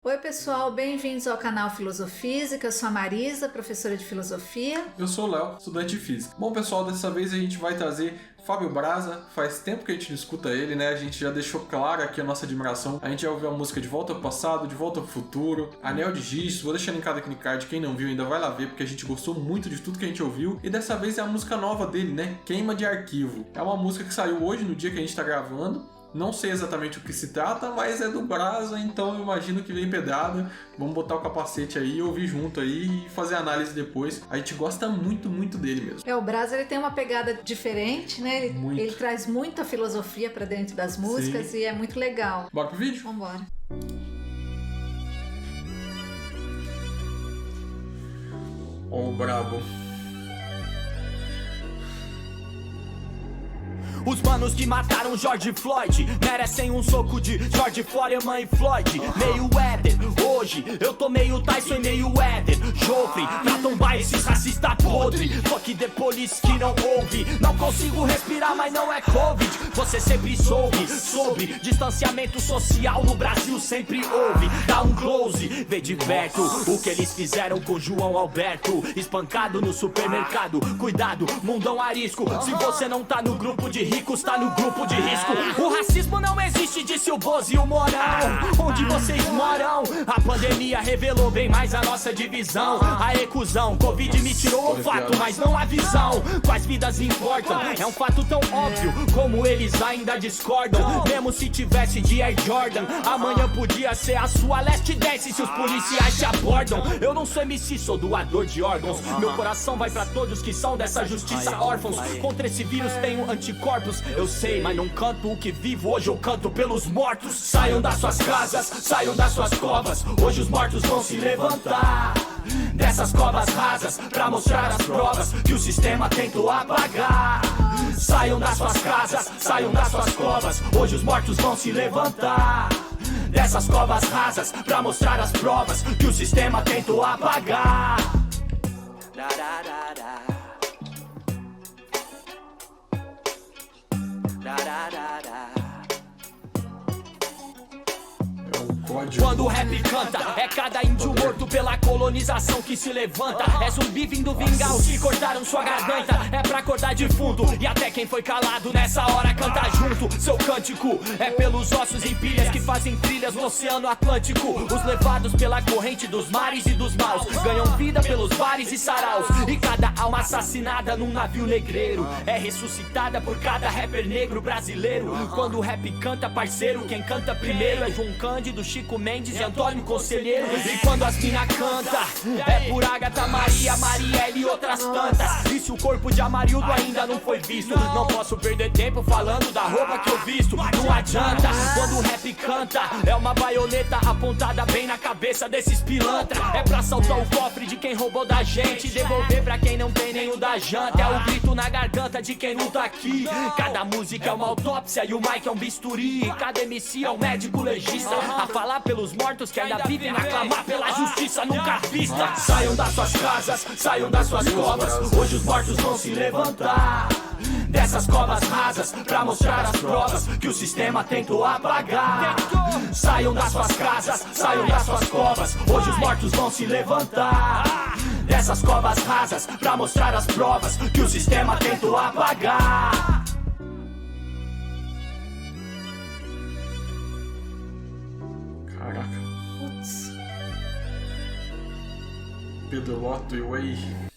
Oi pessoal, bem-vindos ao canal Filosofísica, eu sou a Marisa, professora de Filosofia. Eu sou o Léo, estudante de Física. Bom pessoal, dessa vez a gente vai trazer Fábio Braza. Faz tempo que a gente não escuta ele, né? A gente já deixou claro aqui a nossa admiração. A gente já ouviu a música De Volta ao Passado, De Volta ao Futuro, Anel de Giz. Vou deixar linkado aqui no card, quem não viu ainda vai lá ver, porque a gente gostou muito de tudo que a gente ouviu. E dessa vez é a música nova dele, né? Queima de Arquivo. É uma música que saiu hoje, no dia que a gente tá gravando. Não sei exatamente o que se trata, mas é do Braza, então eu imagino que vem pedrada. Vamos botar o capacete aí, ouvir junto aí e fazer análise depois. A gente gosta muito, muito dele mesmo. O Braza ele tem uma pegada diferente, né? Ele traz muita filosofia pra dentro das músicas. Sim. E é muito legal. Bora pro vídeo? Vambora. Ó, o brabo. Os manos que mataram George Floyd merecem um soco de George Foreman e Floyd. Meio Éder, hoje eu tô meio Tyson e meio Éder. Joffrey, pra tombar esses racistas podre. Fuck the police que não ouve. Não consigo respirar, mas não é Covid. Você sempre soube sobre distanciamento social no Brasil sempre houve. Dá um close, vê de perto o que eles fizeram com João Alberto. Espancado no supermercado, cuidado, mundão arisco. Se você não tá no grupo de ricos, tá no grupo de risco. O racismo não existe, disse o Bozo e o Morão. Onde vocês moram? A pandemia revelou bem mais a nossa divisão. Aê, cuzão, Covid me tirou o fato, mas não a visão. Quais vidas importam? É um fato tão óbvio, como eles ainda discordam. Mesmo se tivesse de Air Jordan, amanhã podia ser a sua Last Dance se os policiais te abordam. Eu não sou MC, sou doador de órgãos. Meu coração vai pra todos que são dessa justiça órfãos. Contra esse vírus tenho anticorpos. Eu sei, mas não canto o que vivo, hoje eu canto pelos mortos. Saiam das suas casas, saiam das suas covas. Hoje os mortos vão se levantar dessas covas rasas pra mostrar as provas que o sistema tentou apagar. Saiam das suas casas, saiam das suas covas. Hoje os mortos vão se levantar dessas covas rasas pra mostrar as provas que o sistema tentou apagar. Quando o rap canta, é cada índio morto pela colonização que se levanta. É zumbi vindo vingar os que cortaram sua garganta. É pra acordar defunto, e até quem foi calado nessa hora canta junto. Seu cântico é pelos ossos em pilhas que fazem trilhas no Oceano Atlântico. Os levados pela corrente dos mares e dos maus ganham vida pelos bares e saraus. E cada alma assassinada num navio negreiro é ressuscitada por cada rapper negro brasileiro. Quando o rap canta, parceiro, quem canta primeiro é João Cândido, Chico Mendes e Antônio Conselheiro. E quando as mina canta, é por Agatha, Maria, Marielle e outras tantas. E se o corpo de Amarildo ainda não foi visto, não posso perder tempo falando da roupa que eu visto. Não adianta, quando o rap canta, é uma baioneta apontada bem na cabeça desses pilantra. É pra saltar o cofre de quem roubou da gente e devolver pra quem não tem nem o da janta. É o grito na garganta de quem não tá aqui. Cada música é uma autópsia e o mic é um bisturi. Cada MC é um médico legista a falar pelos mortos que ainda vivem, a clamar pela justiça nunca vista. Saiam das suas casas, saiam das suas covas. Hoje os mortos vão se levantar dessas covas rasas pra mostrar as provas que o sistema tentou apagar. Saiam das suas casas, saiam das suas covas. Hoje os mortos vão se levantar dessas covas rasas pra mostrar as provas que o sistema tentou apagar. Caraca. Putz. Pedro Lotto e Way.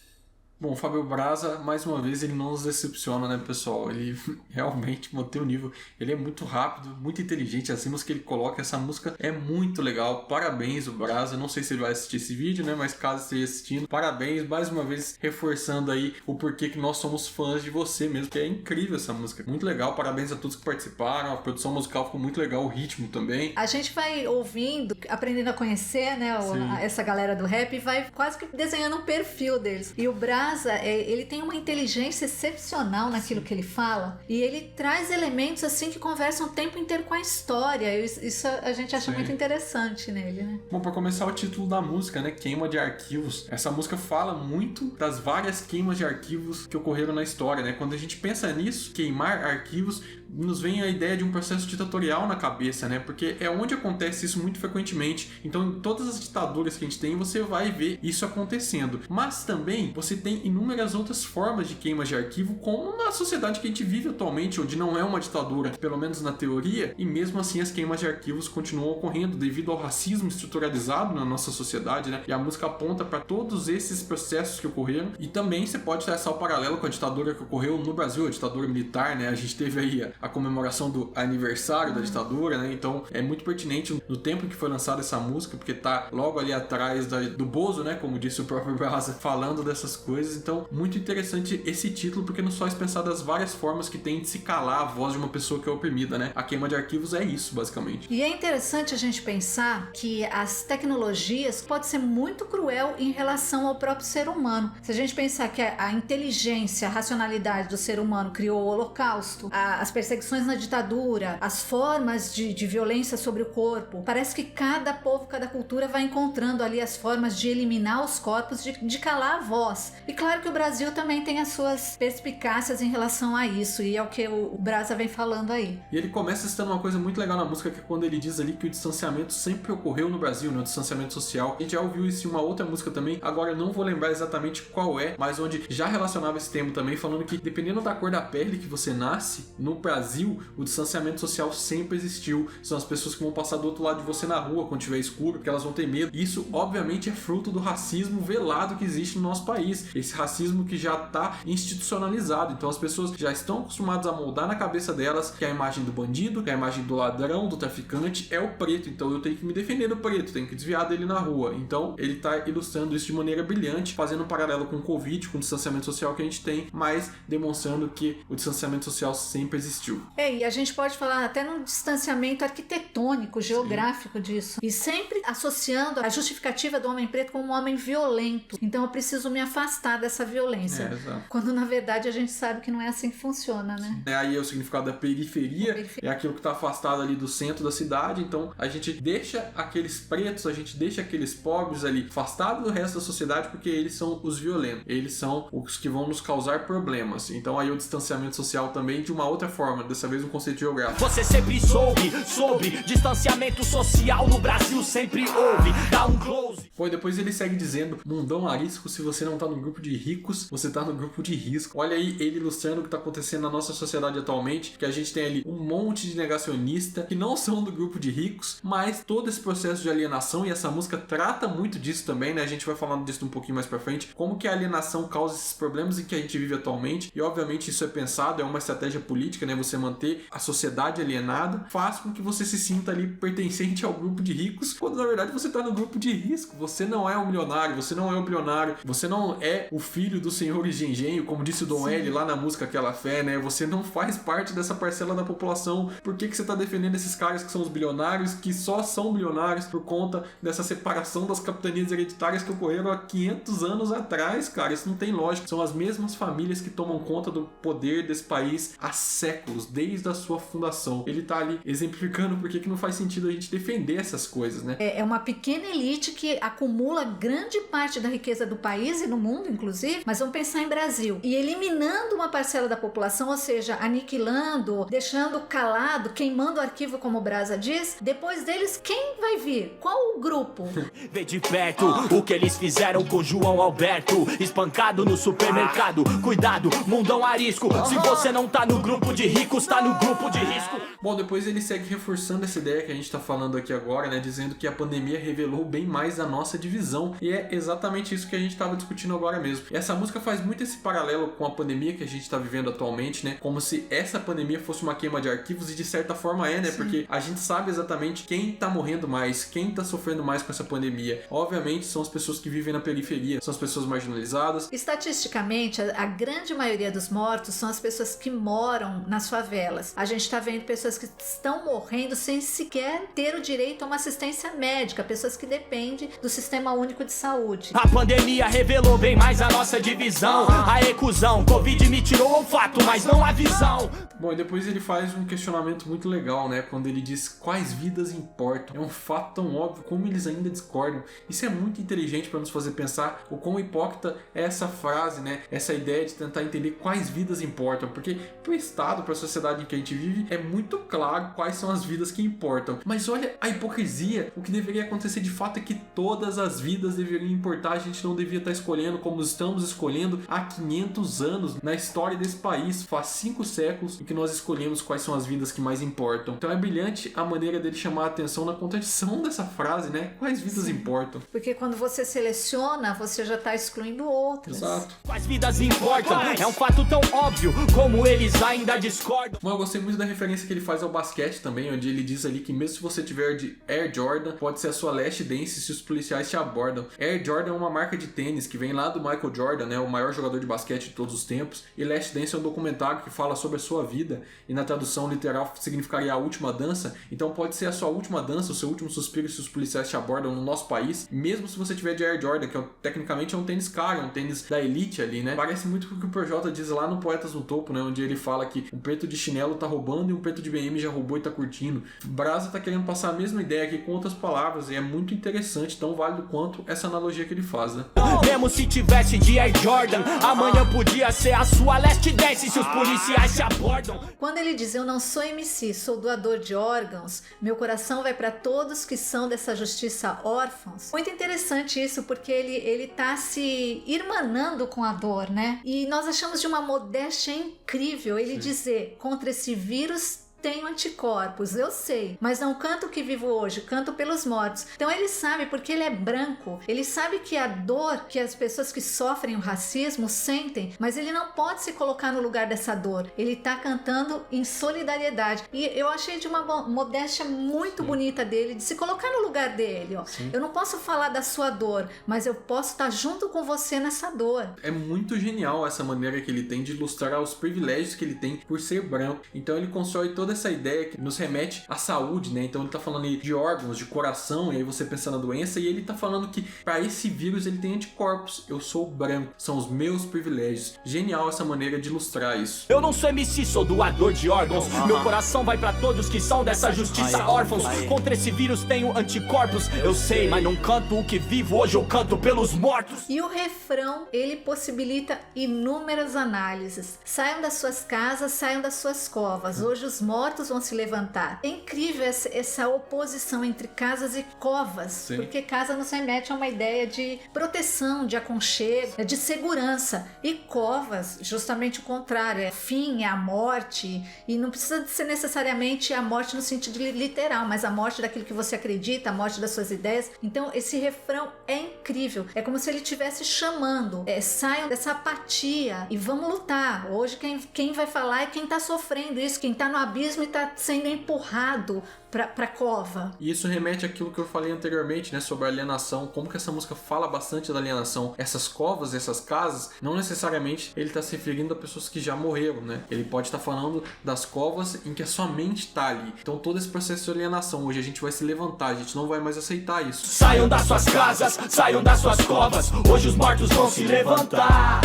Bom, o Fábio Braza, mais uma vez, ele não nos decepciona, né, pessoal? Ele realmente mantém o nível. Ele é muito rápido, muito inteligente. As rimas que ele coloca, essa música é muito legal. Parabéns, o Braza. Não sei se ele vai assistir esse vídeo, né? Mas caso esteja assistindo, parabéns. Mais uma vez, reforçando aí o porquê que nós somos fãs de você mesmo. Que é incrível essa música. Muito legal. Parabéns a todos que participaram. A produção musical ficou muito legal. O ritmo também. A gente vai ouvindo, aprendendo a conhecer, né, essa galera do rap e vai quase que desenhando um perfil deles. E o Braza, ele tem uma inteligência excepcional naquilo que ele fala e ele traz elementos assim que conversam o tempo inteiro com a história. Isso a gente acha muito interessante nele, né? Bom, para começar, o título da música, né? Queima de arquivos. Essa música fala muito das várias queimas de arquivos que ocorreram na história, né? Quando a gente pensa nisso, queimar arquivos, nos vem a ideia de um processo ditatorial na cabeça, né? Porque é onde acontece isso muito frequentemente. Então, em todas as ditaduras que a gente tem, você vai ver isso acontecendo. Mas também você tem inúmeras outras formas de queimas de arquivo, como na sociedade que a gente vive atualmente, onde não é uma ditadura, pelo menos na teoria, e mesmo assim as queimas de arquivos continuam ocorrendo devido ao racismo estruturalizado na nossa sociedade, né? E a música aponta para todos esses processos que ocorreram. E também você pode traçar o paralelo com a ditadura que ocorreu no Brasil, a ditadura militar, né? A gente teve aí a comemoração do aniversário da ditadura, né? Então é muito pertinente no tempo que foi lançada essa música, porque tá logo ali atrás do Bozo, né? Como disse o próprio Brasa, falando dessas coisas. Então, muito interessante esse título, porque nos faz pensar das várias formas que tem de se calar a voz de uma pessoa que é oprimida, né? A queima de arquivos é isso, basicamente. E é interessante a gente pensar que as tecnologias podem ser muito cruel em relação ao próprio ser humano. Se a gente pensar que a inteligência, a racionalidade do ser humano criou o Holocausto, as perseguições na ditadura, as formas de violência sobre o corpo, parece que cada povo, cada cultura vai encontrando ali as formas de eliminar os corpos, de calar a voz. E claro que o Brasil também tem as suas perspicácias em relação a isso, e é o que o Brasa vem falando aí. E ele começa citando uma coisa muito legal na música, que é quando ele diz ali que o distanciamento sempre ocorreu no Brasil, né? O distanciamento social. A gente já ouviu isso em uma outra música também, agora eu não vou lembrar exatamente qual é, mas onde já relacionava esse termo também, falando que dependendo da cor da pele que você nasce, no Brasil, o distanciamento social sempre existiu. São as pessoas que vão passar do outro lado de você na rua quando tiver escuro, porque elas vão ter medo. Isso, obviamente, é fruto do racismo velado que existe no nosso país. Esse racismo que já está institucionalizado. Então as pessoas já estão acostumadas a moldar na cabeça delas que a imagem do bandido, que a imagem do ladrão, do traficante é o preto. Então eu tenho que me defender do preto, tenho que desviar dele na rua. Então ele está ilustrando isso de maneira brilhante, fazendo um paralelo com o Covid, com o distanciamento social que a gente tem, mas demonstrando que o distanciamento social sempre existiu. E a gente pode falar até num distanciamento arquitetônico, geográfico disso. E sempre associando a justificativa do homem preto como um homem violento. Então eu preciso me afastar dessa violência. Quando na verdade a gente sabe que não é assim que funciona, né? Aí é o significado da periferia, é aquilo que está afastado ali do centro da cidade. Então a gente deixa aqueles pretos, a gente deixa aqueles pobres ali afastados do resto da sociedade, porque eles são os violentos, eles são os que vão nos causar problemas. Então aí o distanciamento social também de uma outra forma, dessa vez um conceito geográfico. Você sempre soube sobre distanciamento social no Brasil, sempre houve. Dá um close. Pô, e depois ele segue dizendo: mundão arisco, se você não tá no grupo de ricos, você tá no grupo de risco. Olha aí ele ilustrando o que tá acontecendo na nossa sociedade atualmente, que a gente tem ali um monte de negacionistas que não são do grupo de ricos, mas todo esse processo de alienação, e essa música trata muito disso também, né? A gente vai falando disso um pouquinho mais pra frente, como que a alienação causa esses problemas em que a gente vive atualmente, e obviamente isso é pensado, é uma estratégia política, né? Você manter a sociedade alienada faz com que você se sinta ali pertencente ao grupo de ricos, quando na verdade você tá no grupo de risco. Você não é um milionário, você não é um bilionário, você não é o filho dos senhores de engenho, como disse o Dom L lá na música Aquela Fé, né? Você não faz parte dessa parcela da população. Por que você tá defendendo esses caras que são os bilionários, que só são bilionários por conta dessa separação das capitanias hereditárias que ocorreram há 500 anos atrás, cara? Isso não tem lógica. São as mesmas famílias que tomam conta do poder desse país há séculos, desde a sua fundação. Ele tá ali exemplificando por que não faz sentido a gente defender essas coisas, né? É uma pequena elite que acumula grande parte da riqueza do país e do mundo, inclusive, mas vamos pensar em Brasil. E eliminando uma parcela da população, ou seja, aniquilando, deixando calado, queimando o arquivo, como o Brasa diz, depois deles, quem vai vir? Qual o grupo? Vê de perto o que eles fizeram com João Alberto, espancado no supermercado. Cuidado, mundão arisco, se você não tá no grupo de ricos, tá no grupo de risco. Bom, depois ele segue reforçando essa ideia que a gente tá falando aqui agora, né? Dizendo que a pandemia revelou bem mais a nossa divisão. E é exatamente isso que a gente tava discutindo agora mesmo. E essa música faz muito esse paralelo com a pandemia que a gente tá vivendo atualmente, né? Como se essa pandemia fosse uma queima de arquivos, e de certa forma é, né? Sim. Porque a gente sabe exatamente quem tá morrendo mais, quem tá sofrendo mais com essa pandemia. Obviamente são as pessoas que vivem na periferia, são as pessoas marginalizadas. Estatisticamente, a grande maioria dos mortos são as pessoas que moram nas favelas. A gente tá vendo pessoas que estão morrendo sem sequer ter o direito a uma assistência médica, pessoas que dependem do Sistema Único de Saúde. A pandemia revelou bem mais a nossa divisão. A recusão, Covid me tirou o olfato, mas não a visão. Bom, e depois ele faz um questionamento muito legal, né? Quando ele diz quais vidas importam. É um fato tão óbvio, como eles ainda discordam. Isso é muito inteligente para nos fazer pensar o quão hipócrita é essa frase, né? Essa ideia de tentar entender quais vidas importam. Porque pro Estado, pra sociedade em que a gente vive, é muito claro quais são as vidas que importam. Mas olha a hipocrisia. O que deveria acontecer de fato é que todas as vidas deveriam importar. A gente não devia estar escolhendo como estamos escolhendo há 500 anos na história desse país. Faz 5 séculos em que nós escolhemos quais são as vidas que mais importam. Então é brilhante a maneira dele chamar a atenção na contradição dessa frase, né? Quais vidas importam? Porque quando você seleciona, você já está excluindo outras. Exato. Quais vidas importam? É um fato tão óbvio como eles ainda discordam. Mas eu gostei muito da referência que ele faz ao basquete também, onde ele diz ali que mesmo se você tiver de Air Jordan, pode ser a sua last dance se os policiais te abordam. Air Jordan é uma marca de tênis que vem lá do Michael Jordan, né, o maior jogador de basquete de todos os tempos, e Last Dance é um documentário que fala sobre a sua vida, e na tradução literal significaria a última dança. Então pode ser a sua última dança, o seu último suspiro se os policiais te abordam no nosso país, mesmo se você tiver de Air Jordan, que tecnicamente é um tênis caro, é um tênis da elite ali, né? Parece muito o que o Projota diz lá no Poetas no Topo, né, onde ele fala que um preto de chinelo tá roubando e um preto de BM já roubou e tá curtindo. Brasa tá querendo passar a mesma ideia aqui com outras palavras, e é muito interessante, tão válido quanto essa analogia que ele faz, né? Mesmo se tivesse de Air Jordan, amanhã podia ser a sua last dance se os policiais te abordam. Quando ele diz, eu não sou MC, sou doador de órgãos, meu coração vai para todos que são dessa justiça órfãos. Muito interessante isso, porque ele tá se irmanando com a dor, né? E nós achamos de uma modéstia incrível ele dizer, contra esse vírus tenho anticorpos, eu sei, mas não canto o que vivo hoje, canto pelos mortos. Então ele sabe, porque ele é branco, ele sabe que a dor que as pessoas que sofrem o racismo sentem, mas ele não pode se colocar no lugar dessa dor. Ele tá cantando em solidariedade. E eu achei de uma modéstia muito bonita dele, de se colocar no lugar dele. Ó. Eu não posso falar da sua dor, mas eu posso estar junto com você nessa dor. É muito genial essa maneira que ele tem de ilustrar os privilégios que ele tem por ser branco. Então ele constrói toda essa ideia que nos remete à saúde, né? Então ele tá falando aí de órgãos, de coração, e aí você pensa na doença, e ele tá falando que para esse vírus ele tem anticorpos. Eu sou branco, são os meus privilégios. Genial essa maneira de ilustrar isso. Eu não sou MC, sou doador de órgãos. Meu coração vai pra todos que são dessa justiça órfãos. Contra esse vírus tenho anticorpos. Eu sei, mas não canto o que vivo, hoje eu canto pelos mortos. E o refrão, ele possibilita inúmeras análises. Saiam das suas casas, saiam das suas covas. Hoje os mortos vão se levantar. É incrível essa oposição entre casas e covas, porque casa nos remete a uma ideia de proteção, de aconchego, de segurança. E covas, justamente o contrário, é fim, é a morte, e não precisa ser necessariamente a morte no sentido literal, mas a morte daquilo que você acredita, a morte das suas ideias. Então esse refrão é incrível, é como se ele estivesse chamando, saiam dessa apatia e vamos lutar. Hoje quem vai falar é quem está sofrendo isso, quem está no abismo e está sendo empurrado pra cova. E isso remete àquilo que eu falei anteriormente, né, sobre a alienação, como que essa música fala bastante da alienação. Essas covas, essas casas, não necessariamente ele está se referindo a pessoas que já morreram, né? Ele pode estar falando das covas em que a sua mente está ali. Então todo esse processo de alienação, hoje a gente vai se levantar, a gente não vai mais aceitar isso. Saiam das suas casas, saiam das suas covas, hoje os mortos vão se levantar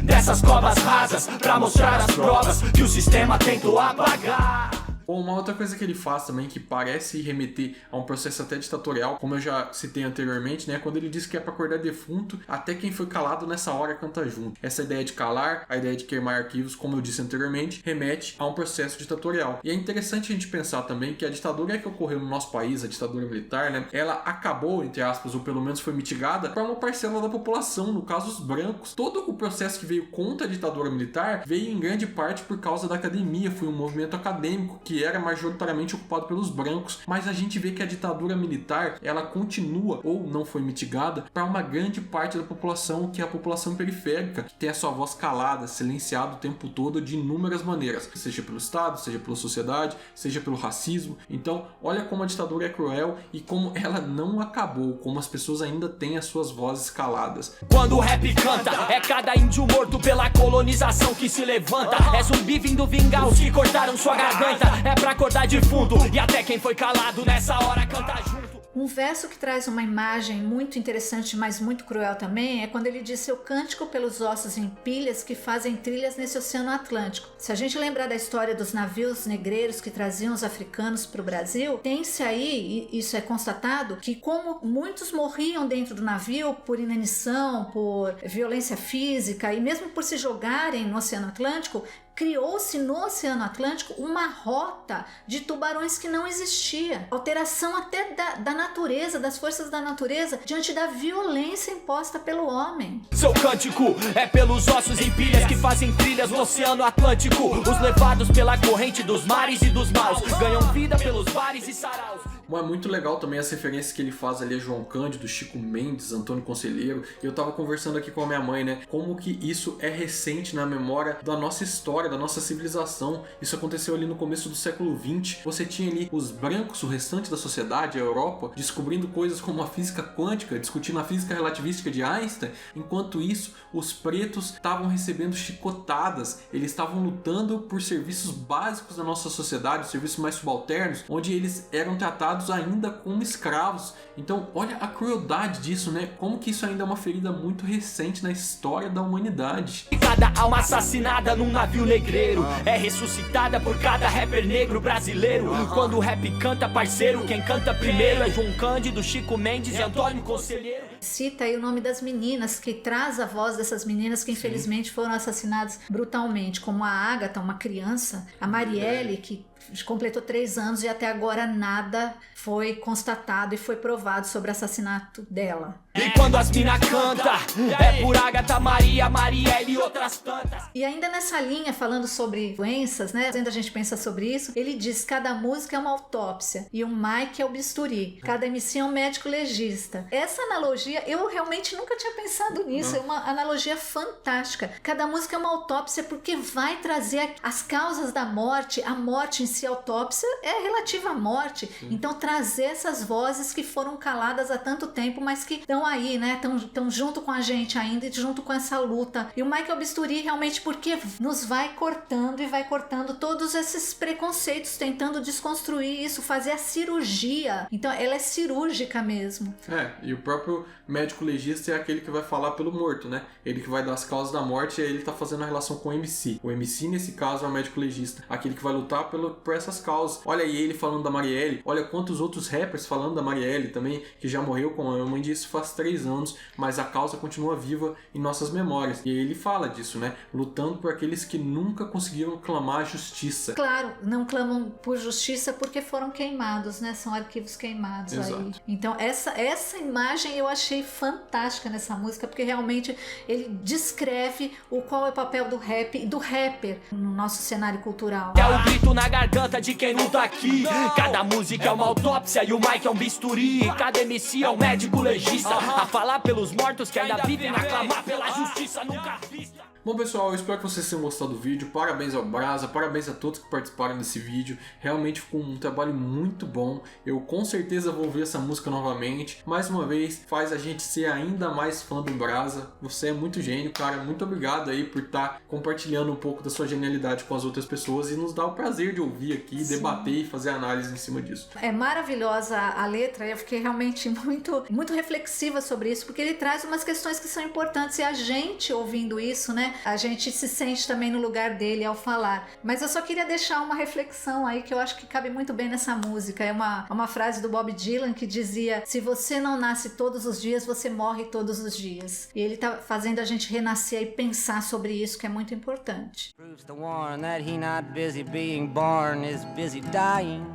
dessas covas rasas, pra mostrar as provas que o sistema tentou apagar. Bom, uma outra coisa que ele faz também, que parece remeter a um processo até ditatorial, como eu já citei anteriormente, né? Quando ele diz que é para acordar defunto, até quem foi calado nessa hora canta junto. Essa ideia de calar, a ideia de queimar arquivos, como eu disse anteriormente, remete a um processo ditatorial. E é interessante a gente pensar também que a ditadura que ocorreu no nosso país, a ditadura militar, né? Ela acabou, entre aspas, ou pelo menos foi mitigada para uma parcela da população, no caso os brancos. Todo o processo que veio contra a ditadura militar veio em grande parte por causa da academia, foi um movimento acadêmico que era majoritariamente ocupado pelos brancos, mas a gente vê que a ditadura militar, ela continua ou não foi mitigada para uma grande parte da população, que é a população periférica, que tem a sua voz calada, silenciada o tempo todo de inúmeras maneiras, seja pelo Estado, seja pela sociedade, seja pelo racismo. Então, olha como a ditadura é cruel e como ela não acabou, como as pessoas ainda têm as suas vozes caladas. Quando o rap canta, é cada índio morto pela colonização que se levanta. É zumbi vindo vingar os que cortaram sua garganta. É pra acordar defunto e até quem foi calado nessa hora canta junto. Um verso que traz uma imagem muito interessante, mas muito cruel também, é quando ele diz: seu cântico pelos ossos em pilhas que fazem trilhas nesse oceano Atlântico. Se a gente lembrar da história dos navios negreiros que traziam os africanos para o Brasil, tem-se aí, e isso é constatado, que como muitos morriam dentro do navio por inanição, por violência física e mesmo por se jogarem no oceano Atlântico, criou-se no Oceano Atlântico uma rota de tubarões que não existia. Alteração até da natureza, das forças da natureza, diante da violência imposta pelo homem. Seu cântico é pelos ossos em pilhas que fazem trilhas no Oceano Atlântico. Os levados pela corrente dos mares e dos maus ganham vida pelos bares e saraus. Bom, é muito legal também as referências que ele faz ali a João Cândido, Chico Mendes, Antônio Conselheiro. E eu tava conversando aqui com a minha mãe, né? Como que isso é recente na memória da nossa história, da nossa civilização. Isso aconteceu ali no começo do século XX. Você tinha ali os brancos, o restante da sociedade, a Europa, descobrindo coisas como a física quântica, discutindo a física relativística de Einstein. Enquanto isso, os pretos estavam recebendo chicotadas. Eles estavam lutando por serviços básicos da nossa sociedade, serviços mais subalternos, onde eles eram tratados ainda como escravos. Então olha a crueldade disso, né? Como que isso ainda é uma ferida muito recente na história da humanidade. Cada alma assassinada num navio negreiro é ressuscitada por cada rapper negro brasileiro. Quando o rap canta, parceiro, quem canta primeiro é João Cândido, Chico Mendes e Antônio Conselheiro. Cita aí o nome das meninas, que traz a voz dessas meninas que infelizmente foram assassinadas brutalmente, como a Ágata, uma criança, a Marielle, que completou 3 anos e até agora nada foi constatado e foi provado sobre o assassinato dela. E quando as mina canta, é por Ágata, Maria, Marielle e outras tantas. E ainda nessa linha, falando sobre doenças, né? Quando a gente pensa sobre isso, ele diz que cada música é uma autópsia e um mic é o bisturi. Cada MC é um médico legista. Essa analogia, eu realmente nunca tinha pensado nisso. É uma analogia fantástica. Cada música é uma autópsia porque vai trazer as causas da morte. A morte em si, a autópsia, é relativa à morte. Então trazer essas vozes que foram caladas há tanto tempo, mas que estão aí, né? Estão junto com a gente ainda e junto com essa luta. E o Michael Bisturi realmente porque nos vai cortando e vai cortando todos esses preconceitos, tentando desconstruir isso, fazer a cirurgia. Então ela é cirúrgica mesmo. E o próprio médico legista é aquele que vai falar pelo morto, né? Ele que vai dar as causas da morte e aí ele tá fazendo a relação com o MC. O MC, nesse caso, é o médico legista, aquele que vai lutar por essas causas. Olha aí ele falando da Marielle, olha quantos outros rappers falando da Marielle também, que já morreu, como a mãe disse, faz 3 anos, mas a causa continua viva em nossas memórias. E ele fala disso, né? Lutando por aqueles que nunca conseguiram clamar justiça. Claro, não clamam por justiça porque foram queimados, né? São arquivos queimados. Exato. Aí. Então essa imagem eu achei fantástica nessa música, porque realmente ele descreve qual é o papel do rap e do rapper no nosso cenário cultural. É o grito na garganta de quem não tá aqui. Cada música é uma autópsia e o mic é um bisturi. Cada MC é um médico legista, a falar pelos mortos que ainda vivem, a clamar pela justiça nunca vista. Bom pessoal, eu espero que vocês tenham gostado do vídeo. Parabéns ao Brasa, parabéns a todos que participaram desse vídeo. Realmente ficou um trabalho muito bom. Eu com certeza vou ouvir essa música novamente. Mais uma vez, faz a gente ser ainda mais fã do Brasa. Você é muito gênio, cara. Muito obrigado aí por estar compartilhando um pouco da sua genialidade com as outras pessoas e nos dá o prazer de ouvir aqui, debater e fazer análise em cima disso. É maravilhosa a letra. Eu fiquei realmente muito reflexiva sobre isso, porque ele traz umas questões que são importantes e a gente ouvindo isso, né? A gente se sente também no lugar dele ao falar. Mas eu só queria deixar uma reflexão aí que eu acho que cabe muito bem nessa música. É uma frase do Bob Dylan que dizia: se você não nasce todos os dias, você morre todos os dias. E ele tá fazendo a gente renascer e pensar sobre isso, que é muito importante. Proves the one that he not busy being born is busy dying.